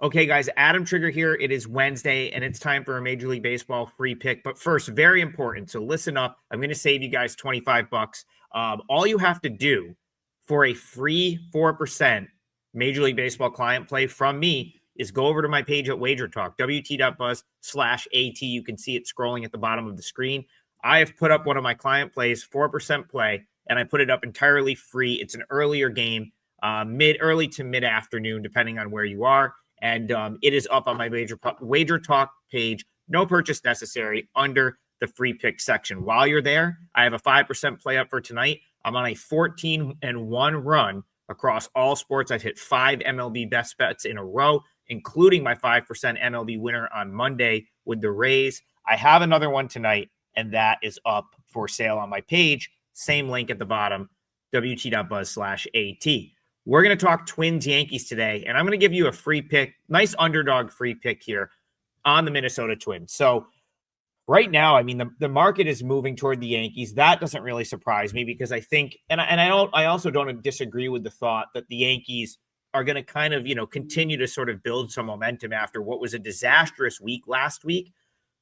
Okay, guys, Adam Trigger here. It is Wednesday, and it's time for a Major League Baseball free pick. But first, very important, so listen up. I'm going to save you guys $25. All you have to do for a free 4% Major League Baseball client play from me is go over to my page at Wager Talk, wt.buzz/AT. You can see it scrolling at the bottom of the screen. I have put up one of my client plays, 4% play, and I put it up entirely free. It's an earlier game, early to mid-afternoon, depending on where you are. And it is up on my Wager Talk page. No purchase necessary under the free pick section. While you're there, I have a 5% play up for tonight. I'm on a 14-1 run across all sports. I've hit 5 MLB best bets in a row, including my 5% MLB winner on Monday with the Rays. I have another one tonight, and that is up for sale on my page. Same link at the bottom, wt.buzz/AT. We're going to talk Twins Yankees today, and I'm going to give you a free pick, nice underdog free pick here on the Minnesota Twins. So right now, I mean, the market is moving toward the Yankees. That doesn't really surprise me because I think, I also don't disagree with the thought that the Yankees are going to kind of, continue to sort of build some momentum after what was a disastrous week last week.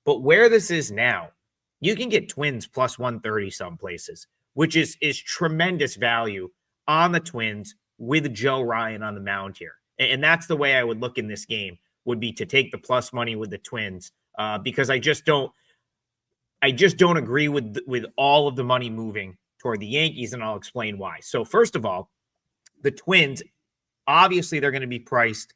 But where this is now, you can get Twins plus 130 some places, which is tremendous value on the Twins with Joe Ryan on the mound here. And that's the way I would look in this game, would be to take the plus money with the Twins, because I just don't agree with all of the money moving toward the Yankees, and I'll explain why. So first of all, the Twins, obviously they're going to be priced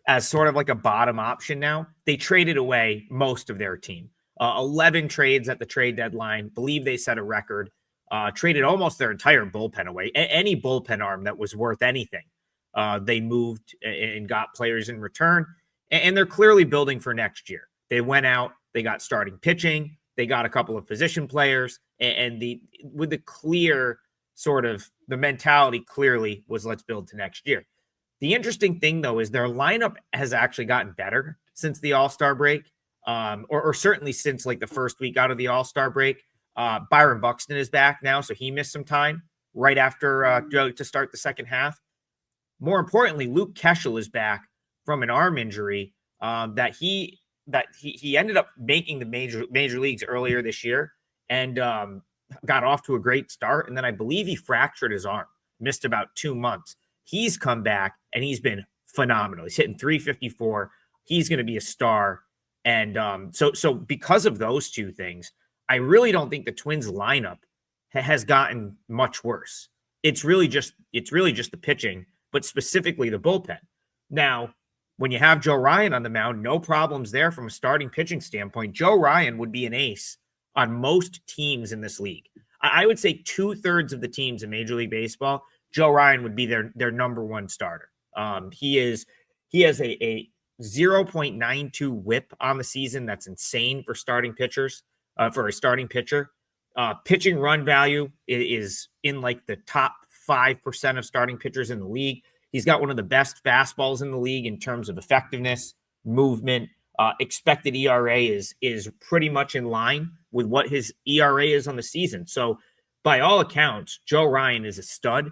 as sort of like a bottom option now. They traded away most of their team. 11 trades at the trade deadline. Believe they set a record. Traded almost their entire bullpen away. Any bullpen arm that was worth anything, they moved and got players in return. And they're clearly building for next year. They went out, they got starting pitching, they got a couple of position players, and the clear sort of the mentality clearly was let's build to next year. The interesting thing, though, is their lineup has actually gotten better since the All-Star break, or certainly since like the first week out of the All-Star break. Byron Buxton is back now, so he missed some time right after to start the second half. More importantly, Luke Keschel is back from an arm injury that he ended up making the major leagues earlier this year and got off to a great start. And then I believe he fractured his arm, missed about 2 months. He's come back and he's been phenomenal. He's hitting 354. He's going to be a star. And so because of those two things, I really don't think the Twins lineup has gotten much worse. It's really just the pitching, but specifically the bullpen. Now, when you have Joe Ryan on the mound, no problems there from a starting pitching standpoint. Joe Ryan would be an ace on most teams in this league. I would say 2/3 of the teams in Major League Baseball, Joe Ryan would be their number one starter. He has a 0.92 whip on the season. That's insane for starting pitchers. For a starting pitcher, pitching run value is in like the top 5% of starting pitchers in the league. He's got one of the best fastballs in the league in terms of effectiveness, movement. Expected ERA is pretty much in line with what his ERA is on the season. So by all accounts, Joe Ryan is a stud.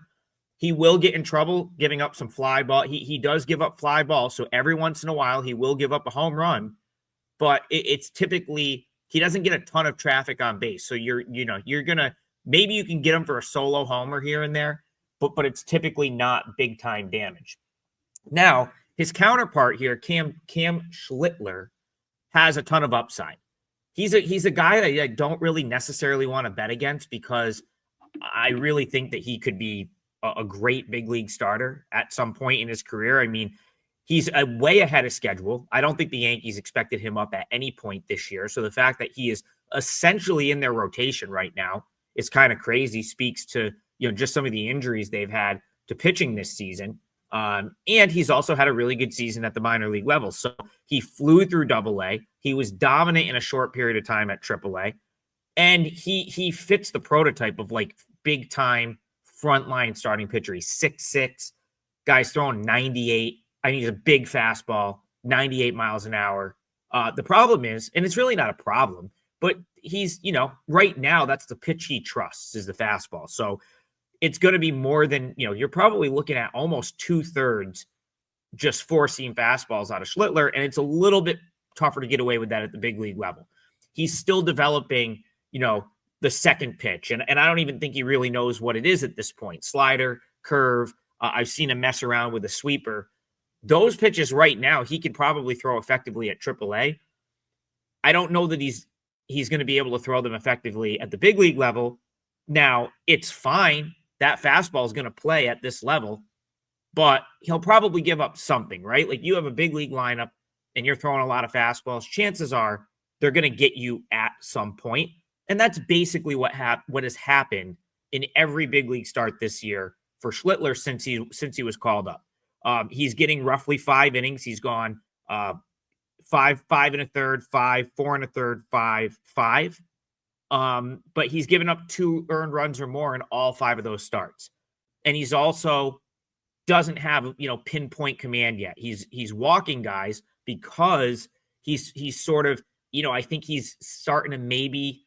He will get in trouble giving up some fly ball. He does give up fly balls. So every once in a while, he will give up a home run, but it's typically, he doesn't get a ton of traffic on base. So you're gonna, maybe you can get him for a solo homer here and there, but it's typically not big time damage. Now, his counterpart here, Cam Schlitler, has a ton of upside. He's a guy that I don't really necessarily want to bet against because I really think that he could be a great big league starter at some point in his career. I mean, he's way ahead of schedule. I don't think the Yankees expected him up at any point this year. So the fact that he is essentially in their rotation right now is kind of crazy. Speaks to, just some of the injuries they've had to pitching this season. And he's also had a really good season at the minor league level. So he flew through AA. He was dominant in a short period of time at AAA. And he fits the prototype of like big time frontline starting pitcher. He's 6'6", guy's throwing 98. I mean, he's a big fastball, 98 miles an hour. The problem is, and it's really not a problem, but he's, right now, that's the pitch he trusts is the fastball. So it's going to be more than, you're probably looking at almost 2/3 just four-seam fastballs out of Schlitler, and it's a little bit tougher to get away with that at the big league level. He's still developing, the second pitch, and I don't even think he really knows what it is at this point. Slider, curve. I've seen him mess around with a sweeper. Those pitches right now, he could probably throw effectively at AAA. I don't know that he's going to be able to throw them effectively at the big league level. Now, it's fine. That fastball is going to play at this level, but he'll probably give up something, right? Like, you have a big league lineup and you're throwing a lot of fastballs. Chances are they're going to get you at some point. And that's basically what has happened in every big league start this year for Schlitler since he was called up. He's getting roughly 5 innings. He's gone 5 1/3, 5 4 1/3, 5 5. But he's given up 2 earned runs or more in all 5 of those starts. And he's also doesn't have, pinpoint command yet. He's walking guys because he's sort of, I think he's starting to maybe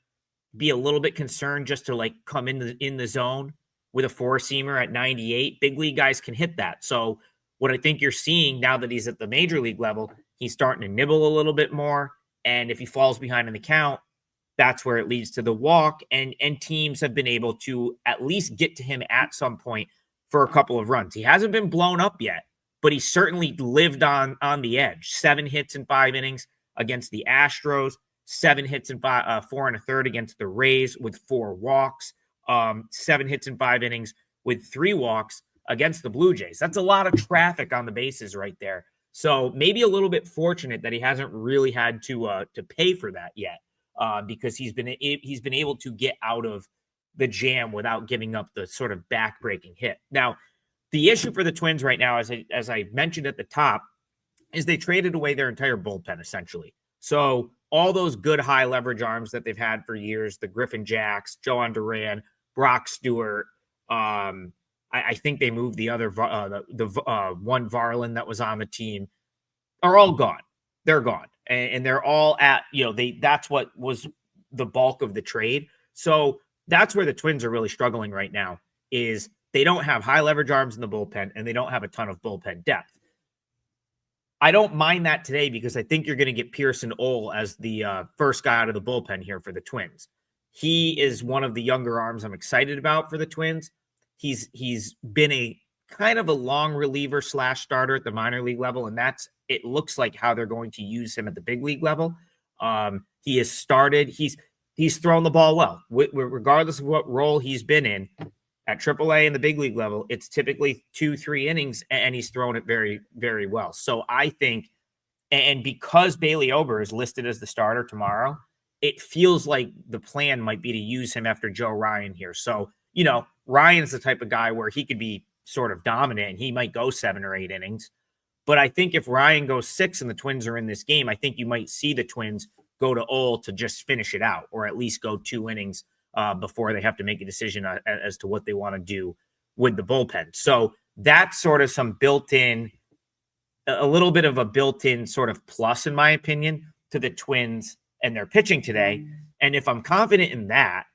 be a little bit concerned just to like come in the zone with a 4-seamer at 98. Big league guys can hit that. So what I think you're seeing now that he's at the major league level, he's starting to nibble a little bit more. And if he falls behind in the count, that's where it leads to the walk. And teams have been able to at least get to him at some point for a couple of runs. He hasn't been blown up yet, but he certainly lived on the edge. 7 hits in 5 innings against the Astros, 7 hits in 4 1/3 against the Rays with 4 walks, 7 hits in 5 innings with 3 walks against the Blue Jays. That's a lot of traffic on the bases right there. So maybe a little bit fortunate that he hasn't really had to pay for that yet, because he's been able to get out of the jam without giving up the sort of back-breaking hit. Now, the issue for the Twins right now, as I mentioned at the top, is they traded away their entire bullpen, essentially. So all those good high leverage arms that they've had for years, the Griffin Jacks, Joan Duran, Brock Stewart, I think they moved the other, one Varlin that was on the team, are all gone. They're gone. And they're all at, that's what was the bulk of the trade. So that's where the Twins are really struggling right now, is they don't have high leverage arms in the bullpen and they don't have a ton of bullpen depth. I don't mind that today because I think you're going to get Pearson Ole as the first guy out of the bullpen here for the Twins. He is one of the younger arms I'm excited about for the Twins. He's been a kind of a long reliever / starter at the minor league level, and it looks like how they're going to use him at the big league level. He has started. He's thrown the ball well, regardless of what role he's been in. At AAA and the big league level, it's typically 2-3 innings, and he's thrown it very, very well. So I think, and because Bailey Ober is listed as the starter tomorrow, it feels like the plan might be to use him after Joe Ryan here. So, Ryan's the type of guy where he could be sort of dominant, and he might go 7 or 8 innings. But I think if Ryan goes 6 and the Twins are in this game, I think you might see the Twins go to Ole to just finish it out, or at least go 2 innings before they have to make a decision as to what they want to do with the bullpen. So that's sort of a little bit of a built-in sort of plus, in my opinion, to the Twins and their pitching today. And if I'm confident in that,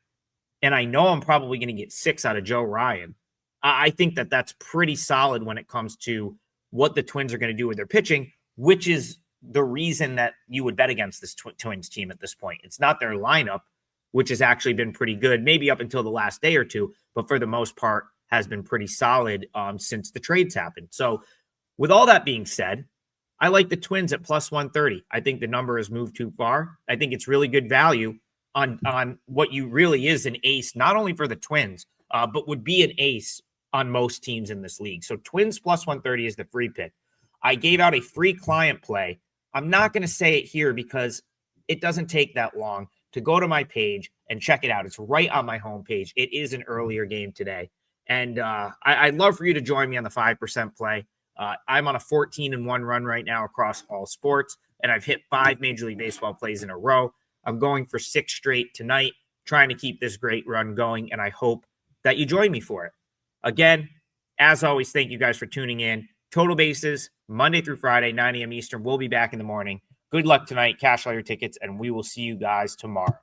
and I know I'm probably going to get 6 out of Joe Ryan, I think that that's pretty solid when it comes to what the Twins are going to do with their pitching, which is the reason that you would bet against this Twins team at this point. It's not their lineup, which has actually been pretty good, maybe up until the last day or two, but for the most part has been pretty solid since the trades happened. So with all that being said, I like the Twins at plus 130. I think the number has moved too far. I think it's really good value on what you really is an ace, not only for the Twins, but would be an ace on most teams in this league. So Twins plus 130 is the free pick. I gave out a free client play. I'm not going to say it here because it doesn't take that long to go to my page and check it out. It's right on my homepage. It is an earlier game today. And I'd love for you to join me on the 5% play. I'm on a 14-1 run right now across all sports, and I've hit 5 Major League Baseball plays in a row. I'm going for 6 straight tonight, trying to keep this great run going, and I hope that you join me for it. Again, as always, thank you guys for tuning in. Total bases, Monday through Friday, 9 a.m. Eastern. We'll be back in the morning. Good luck tonight. Cash all your tickets, and we will see you guys tomorrow.